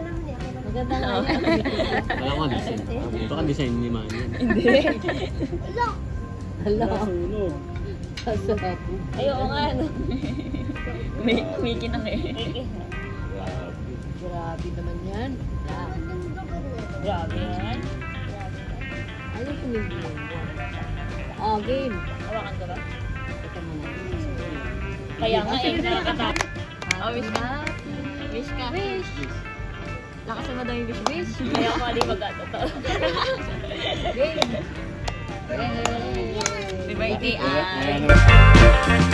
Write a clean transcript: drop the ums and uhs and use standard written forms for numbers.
naman eh. Maganda nga yan. Wala ko design. Ito ka design ni Maan yan. Hindi. Hala. Sunog. Kasarap. Ayoko nga, no? Kumikinang eh. Grabe naman yan. Grabe yan. Ano pinili mo? Oh, game. Hawakan ko ba? Ito mo na. Kaya nga eh, nakakatakot. Oh, wish ka. Wish ka. Wish. Lakasan mo daw yung wish. Wish. Kaya ako mali mag-ato. Game. Happy birthday, Ayan. Ay.